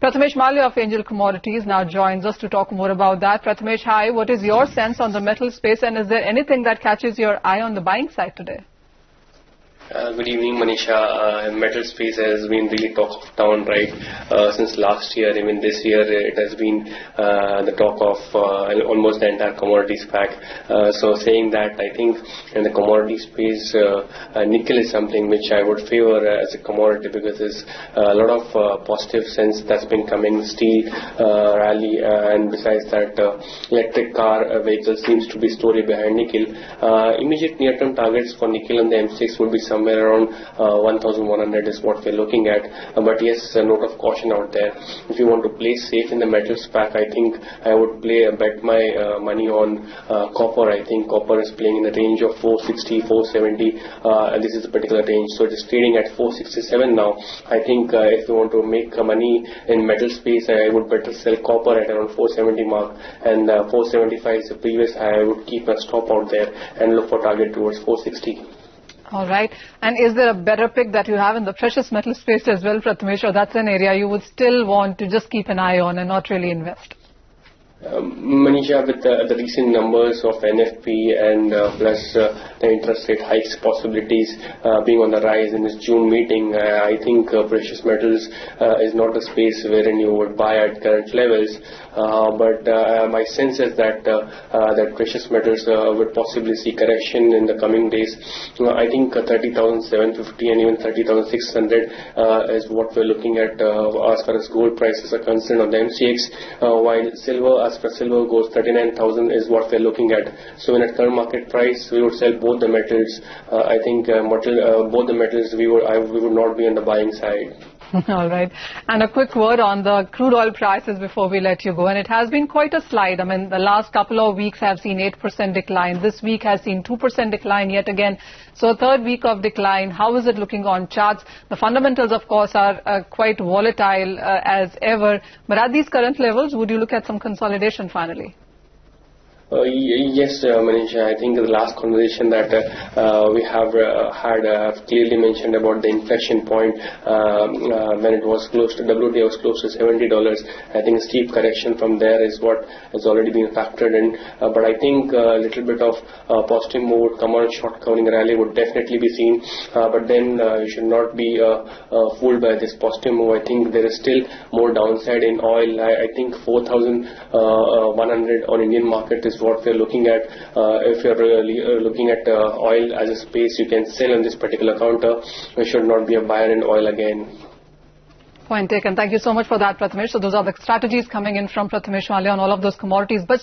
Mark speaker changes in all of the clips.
Speaker 1: Prathamesh Malya of Angel Commodities now joins us to talk more about that. Prathamesh, hi. What is your sense on the metal space, and is there anything that catches your eye on the buying side today?
Speaker 2: Good evening, Manisha. Metal space has been really talk of town, right? Since last year, even this year, it has been the talk of almost the entire commodities pack. So saying that, I think in the commodity space, nickel is something which I would favor as a commodity because there's a lot of positive sense that's been coming. Steel rally, and besides that, electric car vehicles seems to be story behind nickel. Immediate near-term targets for nickel and the M6 would be somewhere around 1,100 is what we're looking at. But yes, a note of caution out there. If you want to play safe in the metals pack, I think I would bet my money on copper. I think copper is playing in the range of 460, 470. This is a particular range. So it is trading at 467 now. I think if you want to make money in metal space, I would better sell copper at around 470 mark. And 475 is the previous high. I would keep a stop out there and look for target towards 460.
Speaker 1: All right. And is there a better pick that you have in the precious metal space as well, Prathamesh, or that's an area you would still want to just keep an eye on and not really invest?
Speaker 2: Manisha, with the recent numbers of NFP and plus the interest rate hikes possibilities being on the rise in this June meeting, I think precious metals is not a space wherein you would buy at current levels. But my sense is that precious metals would possibly see correction in the coming days. I think 30,750 and even 30,600 is what we're looking at as far as gold prices are concerned on the MCX, while silver, as far as silver goes, 39,000 is what we're looking at. So in a current market price, we would sell both the metals. I think both the metals we would not be on the buying side.
Speaker 1: All right. And a quick word on the crude oil prices before we let you go. And it has been quite a slide. I mean, the last couple of weeks have seen 8% decline. This week has seen 2% decline yet again. So a third week of decline. How is it looking on charts? The fundamentals, of course, are quite volatile as ever. But at these current levels, would you look at some consolidation finally?
Speaker 2: Yes, Manisha, I think the last conversation that we have had clearly mentioned about the inflection point when it was close to WTI was close to $70. I think a steep correction from there is what has already been factored in. But I think a little bit of positive move would come on. Short covering rally would definitely be seen. But then you should not be fooled by this positive move. I think there is still more downside in oil. I think 4,100 on Indian market is what we're looking at. If you're really looking at oil as a space you can sell on this particular counter, we should not be a buyer in oil again.
Speaker 1: Point taken. Thank you so much for that, Prathamesh. So those are the strategies coming in from Prathamesh Malya on all of those commodities. But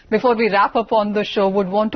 Speaker 1: before we wrap up on the show, would want to